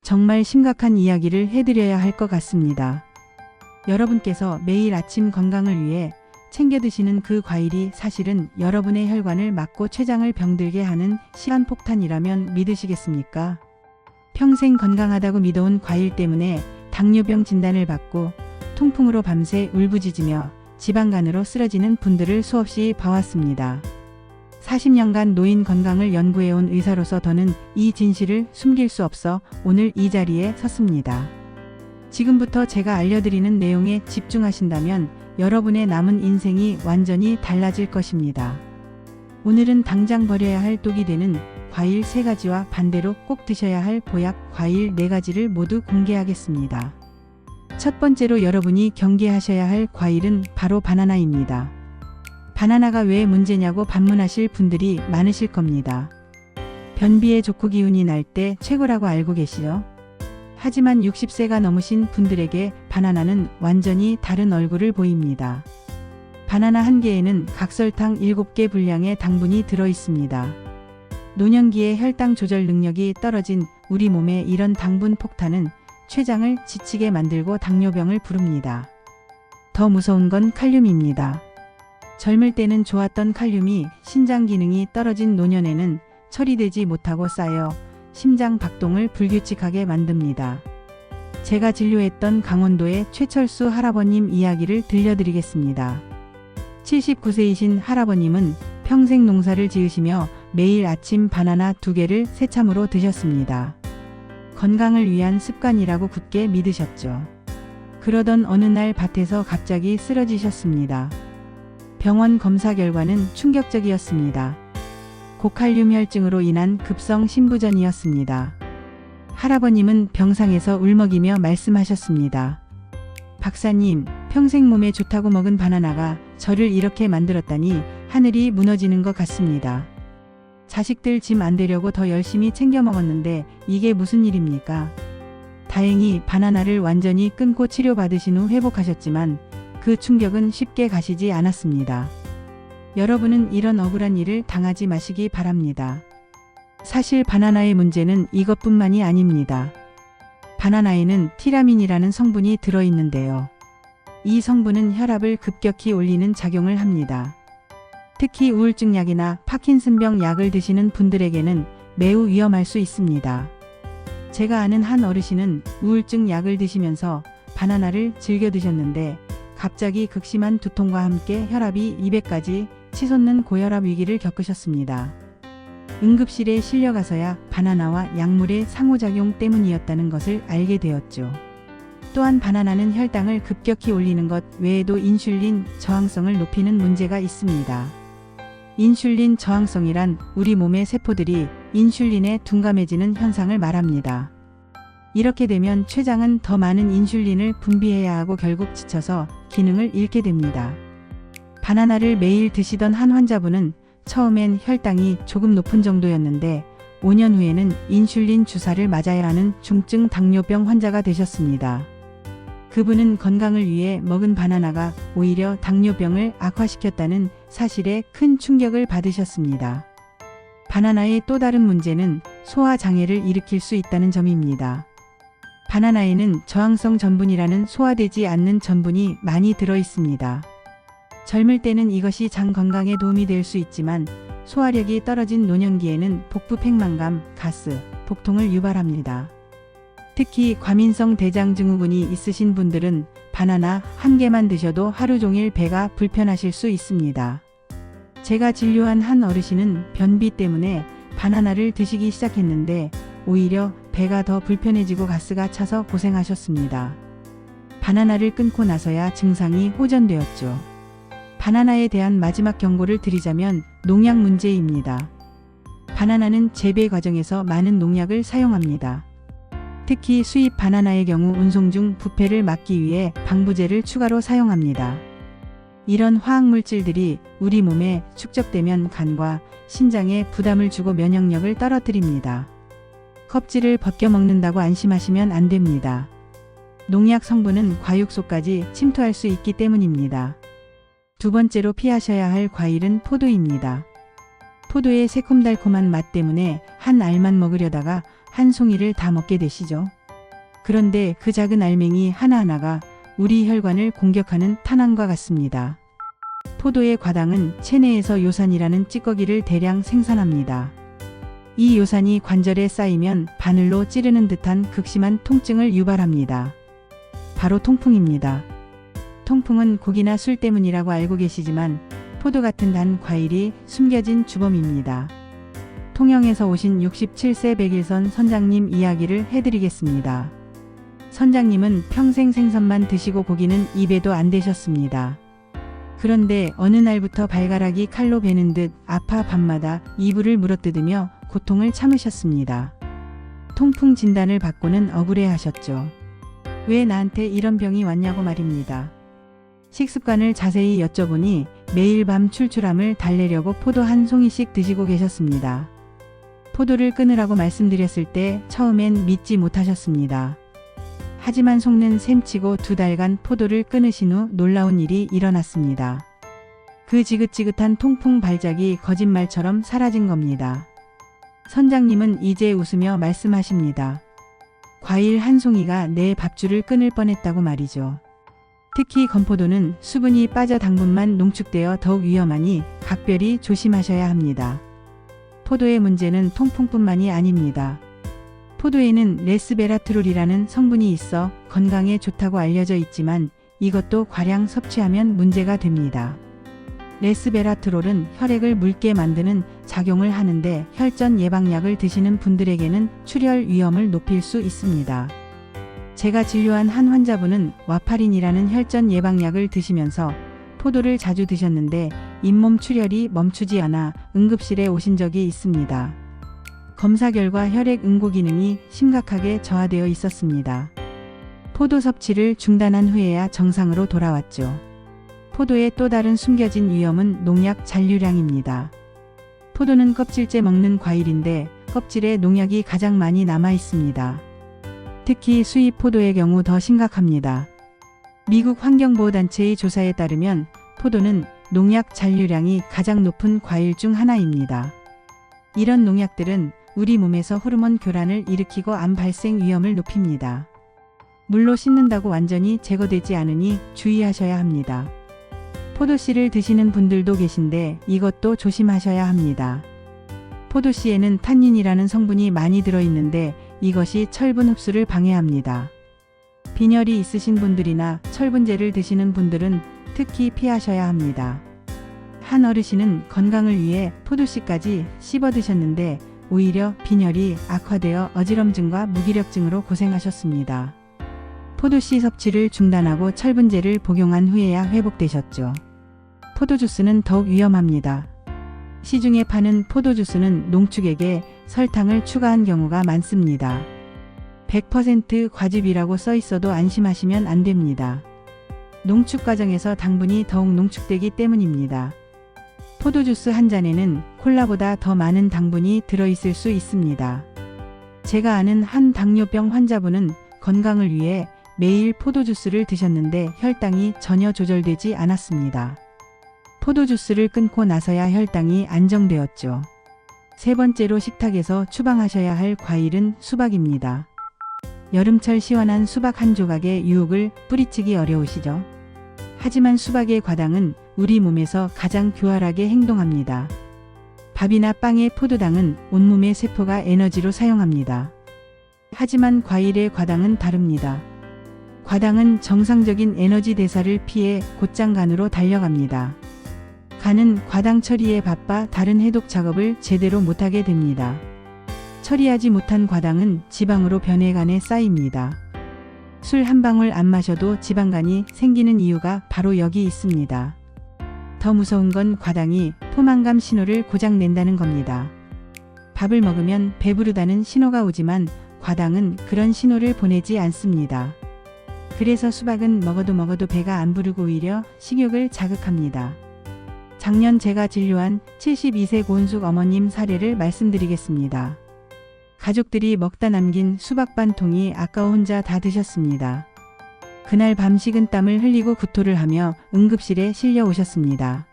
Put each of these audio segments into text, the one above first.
정말 심각한 이야기를 해드려야 할 것 같습니다. 여러분께서 매일 아침 건강을 위해 챙겨 드시는 그 과일이 사실은 여러분의 혈관을 막고 췌장을 병들게 하는 시한폭탄이라면 믿으시겠습니까? 평생 건강하다고 믿어온 과일 때문에 당뇨병 진단을 받고 통풍으로 밤새 울부짖으며 지방간으로 쓰러지는 분들을 수없이 봐왔습니다. 40년간 노인 건강을 연구해온 의사로서 더는 이 진실을 숨길 수 없어 오늘 이 자리에 섰습니다. 지금부터 제가 알려드리는 내용에 집중하신다면 여러분의 남은 인생이 완전히 달라질 것입니다. 오늘은 당장 버려야 할 독이 되는 과일 3가지와 반대로 꼭 드셔야 할 보약 과일 4가지를 모두 공개하겠습니다. 첫 번째로 여러분이 경계하셔야 할 과일은 바로 바나나입니다. 바나나가 왜 문제냐고 반문하실 분들이 많으실 겁니다. 변비에 좋고 기운이 날 때 최고라고 알고 계시죠? 하지만 60세가 넘으신 분들에게 바나나는 완전히 다른 얼굴을 보입니다. 바나나 한 개에는 각설탕 7개 분량의 당분이 들어 있습니다. 노년기에 혈당 조절 능력이 떨어진 우리 몸에 이런 당분 폭탄은 췌장을 지치게 만들고 당뇨병을 부릅니다. 더 무서운 건 칼륨입니다. 젊을 때는 좋았던 칼륨이 신장 기능이 떨어진 노년에는 처리되지 못하고 쌓여 심장 박동을 불규칙하게 만듭니다. 제가 진료했던 강원도의 최철수 할아버님 이야기를 들려드리겠습니다. 79세이신 할아버님은 평생 농사를 지으시며 매일 아침 바나나 2개를 새참으로 드셨습니다. 건강을 위한 습관이라고 굳게 믿으셨죠. 그러던 어느 날 밭에서 갑자기 쓰러지셨습니다. 병원 검사 결과는 충격적이었습니다. 고칼륨 혈증으로 인한 급성 심부전이었습니다. 할아버님은 병상에서 울먹이며 말씀하셨습니다. 박사님, 평생 몸에 좋다고 먹은 바나나가 저를 이렇게 만들었다니 하늘이 무너지는 것 같습니다. 자식들 짐 안 되려고 더 열심히 챙겨 먹었는데 이게 무슨 일입니까? 다행히 바나나를 완전히 끊고 치료받으신 후 회복하셨지만 그 충격은 쉽게 가시지 않았습니다. 여러분은 이런 억울한 일을 당하지 마시기 바랍니다. 사실 바나나의 문제는 이것뿐만이 아닙니다. 바나나에는 티라민이라는 성분이 들어있는데요. 이 성분은 혈압을 급격히 올리는 작용을 합니다. 특히 우울증 약이나 파킨슨병 약을 드시는 분들에게는 매우 위험할 수 있습니다. 제가 아는 한 어르신은 우울증 약을 드시면서 바나나를 즐겨 드셨는데 갑자기 극심한 두통과 함께 혈압이 200까지 치솟는 고혈압 위기를 겪으셨습니다. 응급실에 실려가서야 바나나와 약물의 상호작용 때문이었다는 것을 알게 되었죠. 또한 바나나는 혈당을 급격히 올리는 것 외에도 인슐린 저항성을 높이는 문제가 있습니다. 인슐린 저항성이란 우리 몸의 세포들이 인슐린에 둔감해지는 현상을 말합니다. 이렇게 되면 췌장은 더 많은 인슐린을 분비해야 하고 결국 지쳐서 기능을 잃게 됩니다. 바나나를 매일 드시던 한 환자분은 처음엔 혈당이 조금 높은 정도였는데 5년 후에는 인슐린 주사를 맞아야 하는 중증 당뇨병 환자가 되셨습니다. 그분은 건강을 위해 먹은 바나나가 오히려 당뇨병을 악화시켰다는 사실에 큰 충격을 받으셨습니다. 바나나의 또 다른 문제는 소화 장애를 일으킬 수 있다는 점입니다. 바나나에는 저항성 전분이라는 소화되지 않는 전분이 많이 들어 있습니다. 젊을 때는 이것이 장 건강에 도움이 될 수 있지만 소화력이 떨어진 노년기에는 복부 팽만감, 가스, 복통을 유발합니다. 특히 과민성 대장증후군이 있으신 분들은 바나나 한 개만 드셔도 하루 종일 배가 불편하실 수 있습니다. 제가 진료한 한 어르신은 변비 때문에 바나나를 드시기 시작했는데 오히려 배가 더 불편해지고 가스가 차서 고생하셨습니다. 바나나를 끊고 나서야 증상이 호전되었죠. 바나나에 대한 마지막 경고를 드리자면 농약 문제입니다. 바나나는 재배 과정에서 많은 농약을 사용합니다. 특히 수입 바나나의 경우 운송 중 부패를 막기 위해 방부제를 추가로 사용합니다. 이런 화학물질들이 우리 몸에 축적되면 간과 신장에 부담을 주고 면역력을 떨어뜨립니다. 껍질을 벗겨 먹는다고 안심하시면 안 됩니다. 농약 성분은 과육소까지 침투할 수 있기 때문입니다. 두 번째로 피하셔야 할 과일은 포도입니다. 포도의 새콤달콤한 맛 때문에 한 알만 먹으려다가 한 송이를 다 먹게 되시죠. 그런데 그 작은 알맹이 하나하나가 우리 혈관을 공격하는 탄환과 같습니다. 포도의 과당은 체내에서 요산이라는 찌꺼기를 대량 생산합니다. 이 요산이 관절에 쌓이면 바늘로 찌르는 듯한 극심한 통증을 유발합니다. 바로 통풍입니다. 통풍은 고기나 술 때문이라고 알고 계시지만 포도 같은 단 과일이 숨겨진 주범입니다. 통영에서 오신 67세 백일선 선장님 이야기를 해드리겠습니다. 선장님은 평생 생선만 드시고 고기는 입에도 안 대셨습니다. 그런데 어느 날부터 발가락이 칼로 베는 듯 아파 밤마다 이불을 물어뜯으며 고통을 참으셨습니다. 통풍 진단을 받고는 억울해하셨죠. 왜 나한테 이런 병이 왔냐고 말입니다. 식습관을 자세히 여쭤보니 매일 밤 출출함을 달래려고 포도 한 송이씩 드시고 계셨습니다. 포도를 끊으라고 말씀드렸을 때 처음엔 믿지 못하셨습니다. 하지만 속는 셈치고 2달간 포도를 끊으신 후 놀라운 일이 일어났습니다. 그 지긋지긋한 통풍 발작이 거짓말처럼 사라진 겁니다. 선장님은 이제 웃으며 말씀하십니다. 과일 한 송이가 내 밥줄을 끊을 뻔했다고 말이죠. 특히 건포도는 수분이 빠져 당분만 농축되어 더욱 위험하니 각별히 조심하셔야 합니다. 포도의 문제는 통풍뿐만이 아닙니다. 포도에는 레스베라트롤이라는 성분이 있어 건강에 좋다고 알려져 있지만 이것도 과량 섭취하면 문제가 됩니다. 레스베라트롤은 혈액을 묽게 만드는 작용을 하는데 혈전 예방약을 드시는 분들에게는 출혈 위험을 높일 수 있습니다. 제가 진료한 한 환자분은 와파린이라는 혈전 예방약을 드시면서 포도를 자주 드셨는데 잇몸 출혈이 멈추지 않아 응급실에 오신 적이 있습니다. 검사 결과 혈액 응고 기능이 심각하게 저하되어 있었습니다. 포도 섭취를 중단한 후에야 정상으로 돌아왔죠. 포도의 또 다른 숨겨진 위험은 농약 잔류량입니다. 포도는 껍질째 먹는 과일인데 껍질에 농약이 가장 많이 남아 있습니다. 특히 수입 포도의 경우 더 심각합니다. 미국 환경보호단체의 조사에 따르면 포도는 농약 잔류량이 가장 높은 과일 중 하나입니다. 이런 농약들은 우리 몸에서 호르몬 교란을 일으키고 암 발생 위험을 높입니다. 물로 씻는다고 완전히 제거되지 않으니 주의하셔야 합니다. 포도씨를 드시는 분들도 계신데 이것도 조심하셔야 합니다. 포도씨에는 탄닌이라는 성분이 많이 들어있는데 이것이 철분 흡수를 방해합니다. 빈혈이 있으신 분들이나 철분제를 드시는 분들은 특히 피하셔야 합니다. 한 어르신은 건강을 위해 포도씨까지 씹어 드셨는데 오히려 빈혈이 악화되어 어지럼증과 무기력증으로 고생하셨습니다. 포도씨 섭취를 중단하고 철분제를 복용한 후에야 회복되셨죠. 포도주스는 더욱 위험합니다. 시중에 파는 포도주스는 농축액에 설탕을 추가한 경우가 많습니다. 100% 과즙이라고 써 있어도 안심하시면 안 됩니다. 농축 과정에서 당분이 더욱 농축되기 때문입니다. 포도주스 한 잔에는 콜라보다 더 많은 당분이 들어있을 수 있습니다. 제가 아는 한 당뇨병 환자분은 건강을 위해 매일 포도주스를 드셨는데 혈당이 전혀 조절되지 않았습니다. 포도주스를 끊고 나서야 혈당이 안정되었죠. 세 번째로 식탁에서 추방하셔야 할 과일은 수박입니다. 여름철 시원한 수박 한 조각의 유혹을 뿌리치기 어려우시죠? 하지만 수박의 과당은 우리 몸에서 가장 교활하게 행동합니다. 밥이나 빵의 포도당은 온몸의 세포가 에너지로 사용합니다. 하지만 과일의 과당은 다릅니다. 과당은 정상적인 에너지 대사를 피해 곧장 간으로 달려갑니다. 간은 과당 처리에 바빠 다른 해독 작업을 제대로 못하게 됩니다. 처리하지 못한 과당은 지방으로 변해 간에 쌓입니다. 술 한 방울 안 마셔도 지방간이 생기는 이유가 바로 여기 있습니다. 더 무서운 건 과당이 포만감 신호를 고장 낸다는 겁니다. 밥을 먹으면 배부르다는 신호가 오지만 과당은 그런 신호를 보내지 않습니다. 그래서 수박은 먹어도 배가 안 부르고 오히려 식욕을 자극합니다. 작년 제가 진료한 72세 고은숙 어머님 사례를 말씀드리겠습니다. 가족들이 먹다 남긴 수박 반 통이 아까워 혼자 다 드셨습니다. 그날 밤 식은 땀을 흘리고 구토를 하며 응급실에 실려 오셨습니다.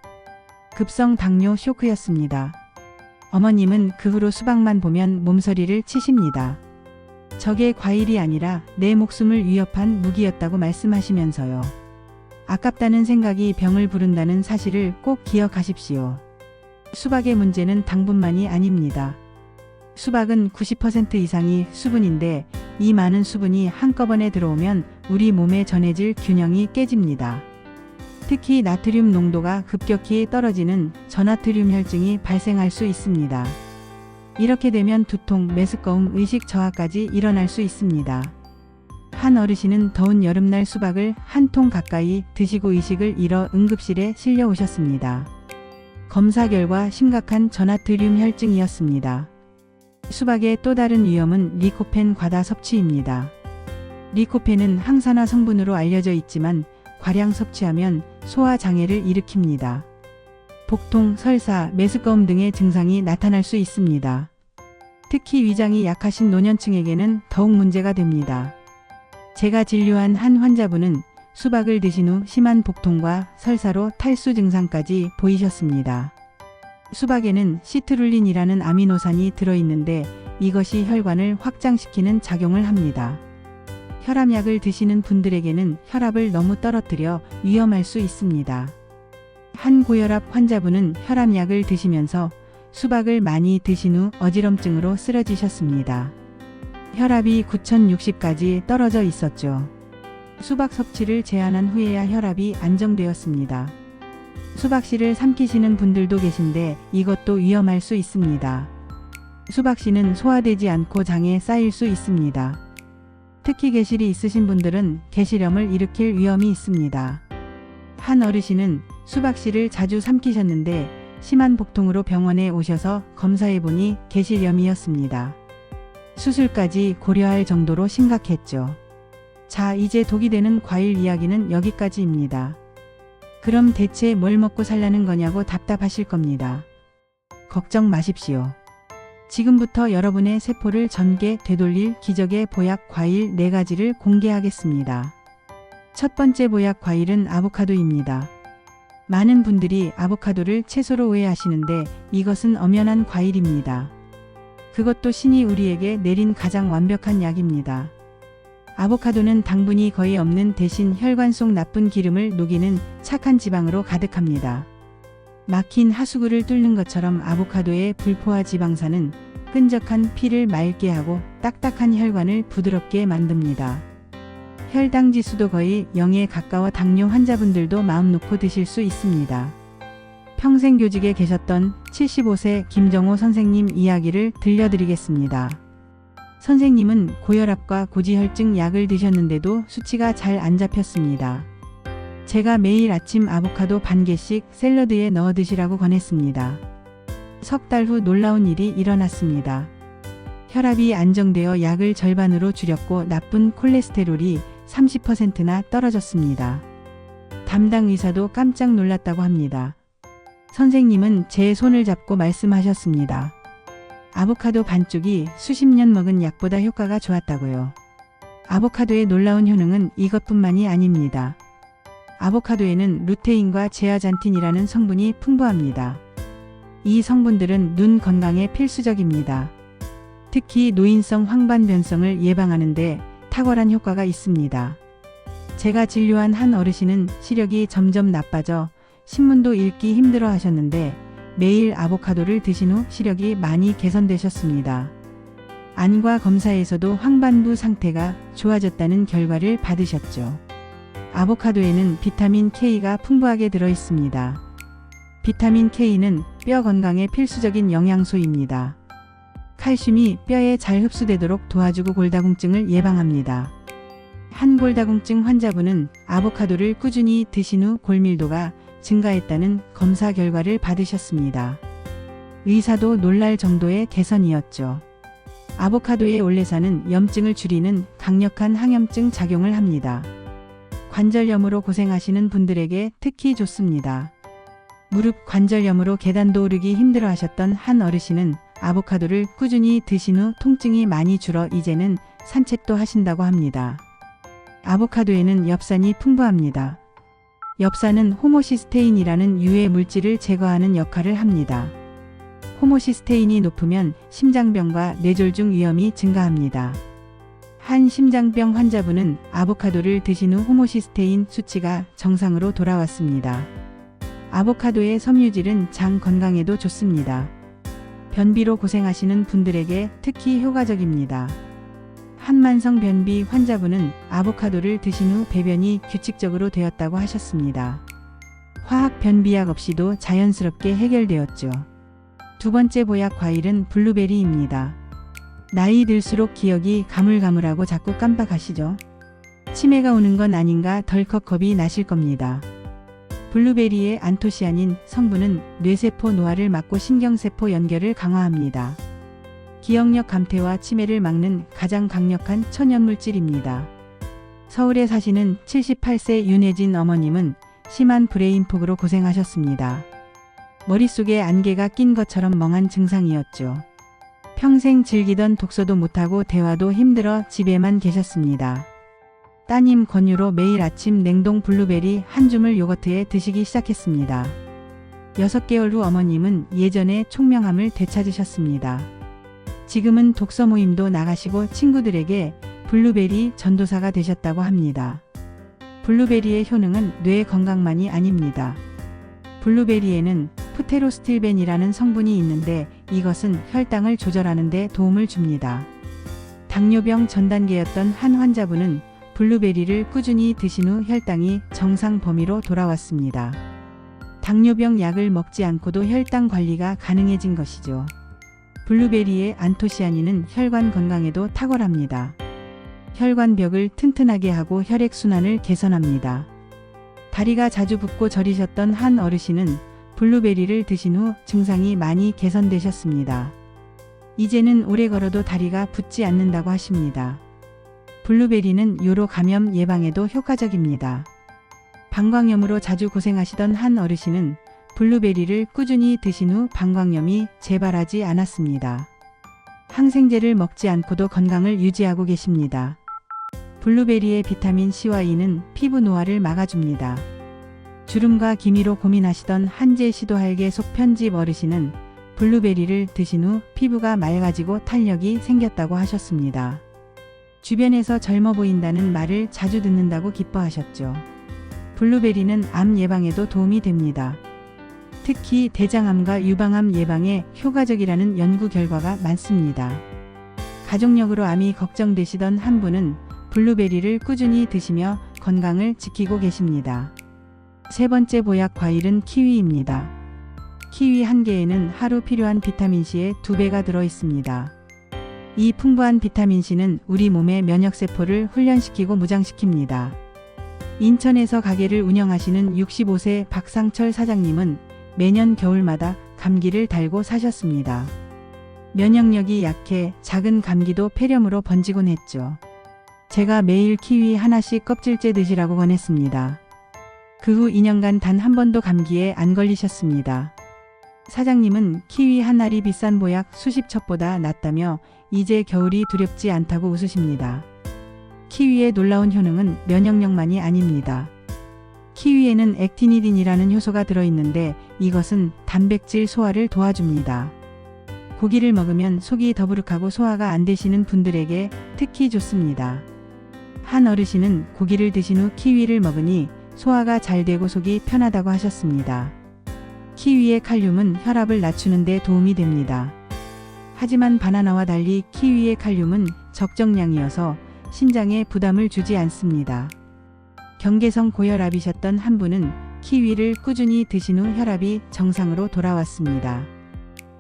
급성 당뇨 쇼크였습니다. 어머님은 그 후로 수박만 보면 몸서리를 치십니다. 저게 과일이 아니라 내 목숨을 위협한 무기였다고 말씀하시면서요. 아깝다는 생각이 병을 부른다는 사실을 꼭 기억하십시오. 수박의 문제는 당분만이 아닙니다. 수박은 90% 이상이 수분인데 이 많은 수분이 한꺼번에 들어오면 우리 몸에 전해질 균형이 깨집니다. 특히 나트륨 농도가 급격히 떨어지는 저나트륨 혈증이 발생할 수 있습니다. 이렇게 되면 두통, 메스꺼움, 의식 저하까지 일어날 수 있습니다. 한 어르신은 더운 여름날 수박을 한 통 가까이 드시고 의식을 잃어 응급실에 실려 오셨습니다. 검사 결과 심각한 저나트륨 혈증이었습니다. 수박의 또 다른 위험은 리코펜 과다 섭취입니다. 리코펜은 항산화 성분으로 알려져 있지만 과량 섭취하면 소화 장애를 일으킵니다. 복통, 설사, 메스꺼움 등의 증상이 나타날 수 있습니다. 특히 위장이 약하신 노년층에게는 더욱 문제가 됩니다. 제가 진료한 한 환자분은 수박을 드신 후 심한 복통과 설사로 탈수 증상까지 보이셨습니다. 수박에는 시트룰린이라는 아미노산이 들어있는데 이것이 혈관을 확장시키는 작용을 합니다. 혈압약을 드시는 분들에게는 혈압을 너무 떨어뜨려 위험할 수 있습니다. 한 고혈압 환자분은 혈압약을 드시면서 수박을 많이 드신 후 어지럼증으로 쓰러지셨습니다. 혈압이 9060까지 떨어져 있었죠. 수박 섭취를 제한한 후에야 혈압이 안정되었습니다. 수박씨를 삼키시는 분들도 계신데 이것도 위험할 수 있습니다. 수박씨는 소화되지 않고 장에 쌓일 수 있습니다. 특히 개실이 있으신 분들은 개실염을 일으킬 위험이 있습니다. 한 어르신은 수박씨를 자주 삼키셨는데 심한 복통으로 병원에 오셔서 검사해보니 개실염이었습니다. 수술까지 고려할 정도로 심각했죠. 자, 이제 독이 되는 과일 이야기는 여기까지입니다. 그럼 대체 뭘 먹고 살라는 거냐고 답답하실 겁니다. 걱정 마십시오. 지금부터 여러분의 세포를 전개 되돌릴 기적의 보약 과일 4가지를 공개하겠습니다. 첫 번째 보약 과일은 아보카도입니다. 많은 분들이 아보카도를 채소로 오해하시는데 이것은 엄연한 과일입니다. 그것도 신이 우리에게 내린 가장 완벽한 약입니다. 아보카도는 당분이 거의 없는 대신 혈관 속 나쁜 기름을 녹이는 착한 지방으로 가득합니다. 막힌 하수구를 뚫는 것처럼 아보카도의 불포화 지방산은 끈적한 피를 맑게 하고 딱딱한 혈관을 부드럽게 만듭니다. 혈당 지수도 거의 0에 가까워 당뇨 환자분들도 마음 놓고 드실 수 있습니다. 평생교직에 계셨던 75세 김정호 선생님 이야기를 들려드리겠습니다. 선생님은 고혈압과 고지혈증 약을 드셨는데도 수치가 잘 안 잡혔습니다. 제가 매일 아침 아보카도 반 개씩 샐러드에 넣어 드시라고 권했습니다. 석 달 후 놀라운 일이 일어났습니다. 혈압이 안정되어 약을 절반으로 줄였고 나쁜 콜레스테롤이 30%나 떨어졌습니다. 담당 의사도 깜짝 놀랐다고 합니다. 선생님은 제 손을 잡고 말씀하셨습니다. 아보카도 반쪽이 수십 년 먹은 약보다 효과가 좋았다고요. 아보카도의 놀라운 효능은 이것뿐만이 아닙니다. 아보카도에는 루테인과 제아잔틴이라는 성분이 풍부합니다. 이 성분들은 눈 건강에 필수적입니다. 특히 노인성 황반변성을 예방하는 데 탁월한 효과가 있습니다. 제가 진료한 한 어르신은 시력이 점점 나빠져 신문도 읽기 힘들어 하셨는데 매일 아보카도를 드신 후 시력이 많이 개선되셨습니다. 안과 검사에서도 황반부 상태가 좋아졌다는 결과를 받으셨죠. 아보카도에는 비타민 K가 풍부하게 들어 있습니다. 비타민 K는 뼈 건강에 필수적인 영양소입니다. 칼슘이 뼈에 잘 흡수되도록 도와주고 골다공증을 예방합니다. 한 골다공증 환자분은 아보카도를 꾸준히 드신 후 골밀도가 증가했다는 검사 결과를 받으셨습니다. 의사도 놀랄 정도의 개선이었죠. 아보카도의 올레산은 염증을 줄이는 강력한 항염증 작용을 합니다. 관절염으로 고생하시는 분들에게 특히 좋습니다. 무릎 관절염으로 계단도 오르기 힘들어 하셨던 한 어르신은 아보카도를 꾸준히 드신 후 통증이 많이 줄어 이제는 산책도 하신다고 합니다. 아보카도에는 엽산이 풍부합니다. 엽산은 호모시스테인이라는 유해 물질을 제거하는 역할을 합니다. 호모시스테인이 높으면 심장병과 뇌졸중 위험이 증가합니다. 한 심장병 환자분은 아보카도를 드신 후 호모시스테인 수치가 정상으로 돌아왔습니다. 아보카도의 섬유질은 장 건강에도 좋습니다. 변비로 고생하시는 분들에게 특히 효과적입니다. 한만성 변비 환자분은 아보카도를 드신 후 배변이 규칙적으로 되었다고 하셨습니다. 화학 변비약 없이도 자연스럽게 해결되었죠. 두 번째 보약 과일은 블루베리입니다. 나이 들수록 기억이 가물가물하고 자꾸 깜빡하시죠? 치매가 오는 건 아닌가 덜컥 겁이 나실 겁니다. 블루베리의 안토시아닌 성분은 뇌세포 노화를 막고 신경세포 연결을 강화합니다. 기억력 감퇴와 치매를 막는 가장 강력한 천연물질입니다. 서울에 사시는 78세 윤혜진 어머님은 심한 브레인폭으로 고생하셨습니다. 머릿속에 안개가 낀 것처럼 멍한 증상이었죠. 평생 즐기던 독서도 못하고 대화도 힘들어 집에만 계셨습니다. 따님 권유로 매일 아침 냉동 블루베리 한 줌을 요거트에 드시기 시작했습니다. 6개월 후 어머님은 예전의 총명함을 되찾으셨습니다. 지금은 독서 모임도 나가시고 친구들에게 블루베리 전도사가 되셨다고 합니다. 블루베리의 효능은 뇌 건강만이 아닙니다. 블루베리에는 프테로스틸벤이라는 성분이 있는데 이것은 혈당을 조절하는 데 도움을 줍니다. 당뇨병 전 단계였던 한 환자분은 블루베리를 꾸준히 드신 후 혈당이 정상 범위로 돌아왔습니다. 당뇨병 약을 먹지 않고도 혈당 관리가 가능해진 것이죠. 블루베리의 안토시아닌은 혈관 건강에도 탁월합니다. 혈관벽을 튼튼하게 하고 혈액순환을 개선합니다. 다리가 자주 붓고 저리셨던 한 어르신은 블루베리를 드신 후 증상이 많이 개선되셨습니다. 이제는 오래 걸어도 다리가 붓지 않는다고 하십니다. 블루베리는 요로 감염 예방에도 효과적입니다. 방광염으로 자주 고생하시던 한 어르신은 블루베리를 꾸준히 드신 후 방광염이 재발하지 않았습니다. 항생제를 먹지 않고도 건강을 유지하고 계십니다. 블루베리의 비타민 C와 E는 피부 노화를 막아줍니다. 주름과 기미로 고민하시던 한제 시도할개 속 편집 어르신은 블루베리를 드신 후 피부가 맑아지고 탄력이 생겼다고 하셨습니다. 주변에서 젊어 보인다는 말을 자주 듣는다고 기뻐하셨죠. 블루베리는 암 예방에도 도움이 됩니다. 특히 대장암과 유방암 예방에 효과적이라는 연구 결과가 많습니다. 가족력으로 암이 걱정되시던 한 분은 블루베리를 꾸준히 드시며 건강을 지키고 계십니다. 세 번째 보약 과일은 키위입니다. 키위 한 개에는 하루 필요한 비타민C의 2배가 들어 있습니다. 이 풍부한 비타민C는 우리 몸의 면역세포를 훈련시키고 무장시킵니다. 인천에서 가게를 운영하시는 65세 박상철 사장님은 매년 겨울마다 감기를 달고 사셨습니다. 면역력이 약해 작은 감기도 폐렴으로 번지곤 했죠. 제가 매일 키위 하나씩 껍질째 드시라고 권했습니다. 그 후 2년간 단 한 번도 감기에 안 걸리셨습니다. 사장님은 키위 한 알이 비싼 보약 수십 첩보다 낫다며 이제 겨울이 두렵지 않다고 웃으십니다. 키위의 놀라운 효능은 면역력만이 아닙니다. 키위에는 액티니딘이라는 효소가 들어있는데 이것은 단백질 소화를 도와줍니다. 고기를 먹으면 속이 더부룩하고 소화가 안 되시는 분들에게 특히 좋습니다. 한 어르신은 고기를 드신 후 키위를 먹으니 소화가 잘 되고 속이 편하다고 하셨습니다. 키위의 칼륨은 혈압을 낮추는 데 도움이 됩니다. 하지만 바나나와 달리 키위의 칼륨은 적정량이어서 신장에 부담을 주지 않습니다. 경계성 고혈압이셨던 한 분은 키위를 꾸준히 드신 후 혈압이 정상으로 돌아왔습니다.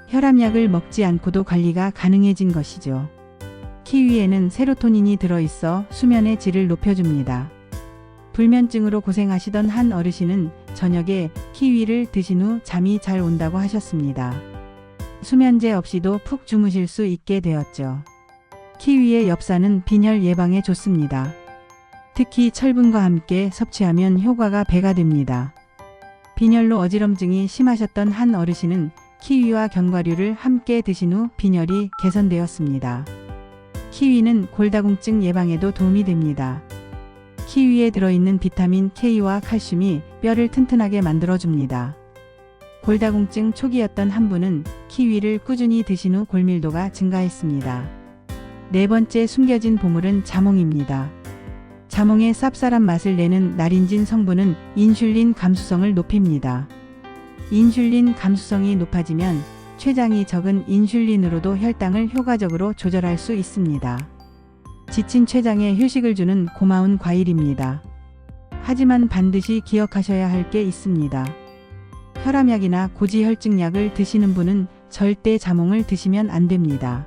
혈압약을 먹지 않고도 관리가 가능해진 것이죠. 키위에는 세로토닌이 들어있어 수면의 질을 높여줍니다. 불면증으로 고생하시던 한 어르신은 저녁에 키위를 드신 후 잠이 잘 온다고 하셨습니다. 수면제 없이도 푹 주무실 수 있게 되었죠. 키위의 엽산은 빈혈 예방에 좋습니다. 특히 철분과 함께 섭취하면 효과가 배가 됩니다. 빈혈로 어지럼증이 심하셨던 한 어르신은 키위와 견과류를 함께 드신 후 빈혈이 개선되었습니다. 키위는 골다공증 예방에도 도움이 됩니다. 키위에 들어있는 비타민 K와 칼슘이 뼈를 튼튼하게 만들어줍니다. 골다공증 초기였던 한 분은 키위를 꾸준히 드신 후 골밀도가 증가했습니다. 네 번째 숨겨진 보물은 자몽입니다. 자몽의 쌉쌀한 맛을 내는 나린진 성분은 인슐린 감수성을 높입니다. 인슐린 감수성이 높아지면 췌장이 적은 인슐린으로도 혈당을 효과적으로 조절할 수 있습니다. 지친 췌장에 휴식을 주는 고마운 과일입니다. 하지만 반드시 기억하셔야 할 게 있습니다. 혈압약이나 고지혈증약을 드시는 분은 절대 자몽을 드시면 안 됩니다.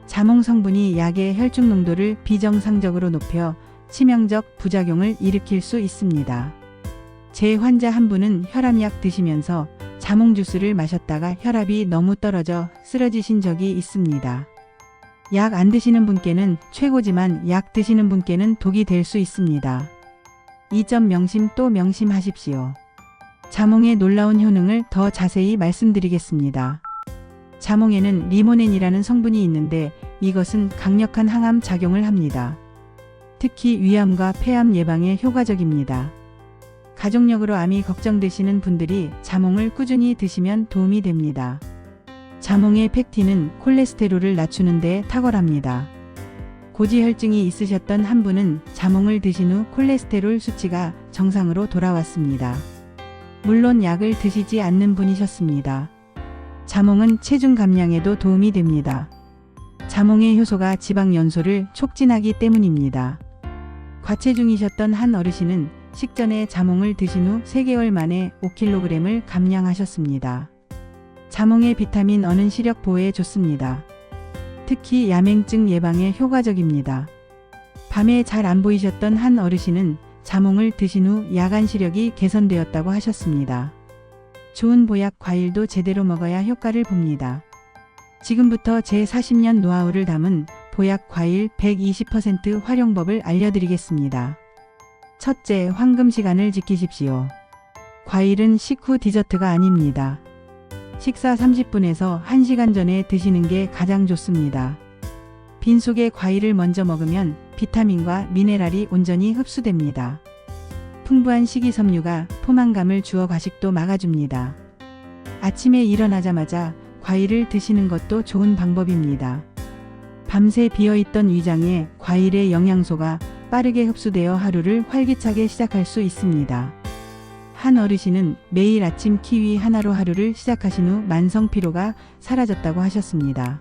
자몽 성분이 약의 혈중 농도를 비정상적으로 높여 치명적 부작용을 일으킬 수 있습니다. 제 환자 한 분은 혈압약 드시면서 자몽 주스를 마셨다가 혈압이 너무 떨어져 쓰러지신 적이 있습니다. 약 안 드시는 분께는 최고지만 약 드시는 분께는 독이 될 수 있습니다. 이 점 명심 또 명심하십시오. 자몽의 놀라운 효능을 더 자세히 말씀드리겠습니다. 자몽에는 리모넨이라는 성분이 있는데 이것은 강력한 항암 작용을 합니다. 특히 위암과 폐암 예방에 효과적입니다. 가족력으로 암이 걱정되시는 분들이 자몽을 꾸준히 드시면 도움이 됩니다. 자몽의 펙틴은 콜레스테롤을 낮추는 데 탁월합니다. 고지혈증이 있으셨던 한 분은 자몽을 드신 후 콜레스테롤 수치가 정상으로 돌아왔습니다. 물론 약을 드시지 않는 분이셨습니다. 자몽은 체중 감량에도 도움이 됩니다. 자몽의 효소가 지방 연소를 촉진하기 때문입니다. 과체중이셨던 한 어르신은 식전에 자몽을 드신 후 3개월 만에 5kg을 감량하셨습니다. 자몽의 비타민 E는 시력 보호에 좋습니다. 특히 야맹증 예방에 효과적입니다. 밤에 잘 안 보이셨던 한 어르신은 자몽을 드신 후 야간 시력이 개선되었다고 하셨습니다. 좋은 보약 과일도 제대로 먹어야 효과를 봅니다. 지금부터 제 40년 노하우를 담은 보약 과일 120% 활용법을 알려드리겠습니다. 첫째, 황금 시간을 지키십시오. 과일은 식후 디저트가 아닙니다. 식사 30분에서 1시간 전에 드시는 게 가장 좋습니다. 빈속에 과일을 먼저 먹으면 비타민과 미네랄이 온전히 흡수됩니다. 풍부한 식이섬유가 포만감을 주어 과식도 막아줍니다. 아침에 일어나자마자 과일을 드시는 것도 좋은 방법입니다. 밤새 비어있던 위장에 과일의 영양소가 빠르게 흡수되어 하루를 활기차게 시작할 수 있습니다. 한 어르신은 매일 아침 키위 하나로 하루를 시작하신 후 만성 피로가 사라졌다고 하셨습니다.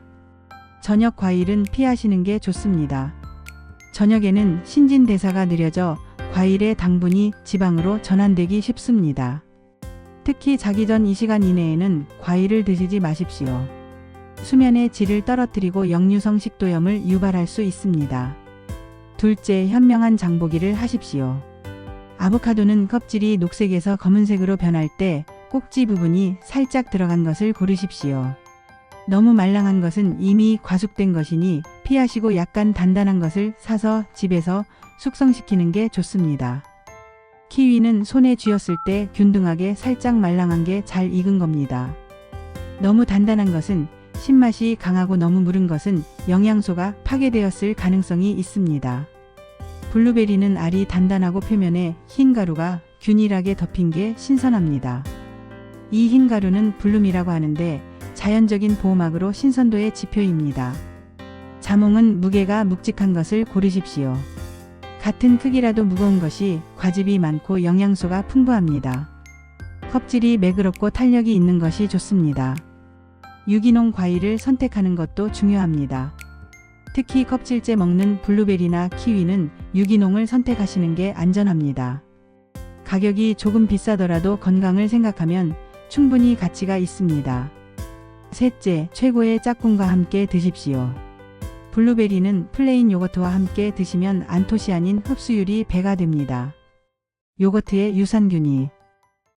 저녁 과일은 피하시는 게 좋습니다. 저녁에는 신진대사가 느려져 과일의 당분이 지방으로 전환되기 쉽습니다. 특히 자기 전 이 시간 이내에는 과일을 드시지 마십시오. 수면의 질을 떨어뜨리고 역류성 식도염을 유발할 수 있습니다. 둘째, 현명한 장보기를 하십시오. 아보카도는 껍질이 녹색에서 검은색으로 변할 때 꼭지 부분이 살짝 들어간 것을 고르십시오. 너무 말랑한 것은 이미 과숙된 것이니 피하시고 약간 단단한 것을 사서 집에서 숙성시키는 게 좋습니다. 키위는 손에 쥐었을 때 균등하게 살짝 말랑한 게 잘 익은 겁니다. 너무 단단한 것은 신맛이 강하고 너무 무른 것은 영양소가 파괴되었을 가능성이 있습니다. 블루베리는 알이 단단하고 표면에 흰 가루가 균일하게 덮인 게 신선합니다. 이 흰 가루는 블룸이라고 하는데 자연적인 보호막으로 신선도의 지표입니다. 자몽은 무게가 묵직한 것을 고르십시오. 같은 크기라도 무거운 것이 과즙이 많고 영양소가 풍부합니다. 껍질이 매끄럽고 탄력이 있는 것이 좋습니다. 유기농 과일을 선택하는 것도 중요합니다. 특히 껍질째 먹는 블루베리나 키위는 유기농을 선택하시는 게 안전합니다. 가격이 조금 비싸더라도 건강을 생각하면 충분히 가치가 있습니다. 셋째, 최고의 짝꿍과 함께 드십시오. 블루베리는 플레인 요거트와 함께 드시면 안토시아닌 흡수율이 배가 됩니다. 요거트의 유산균이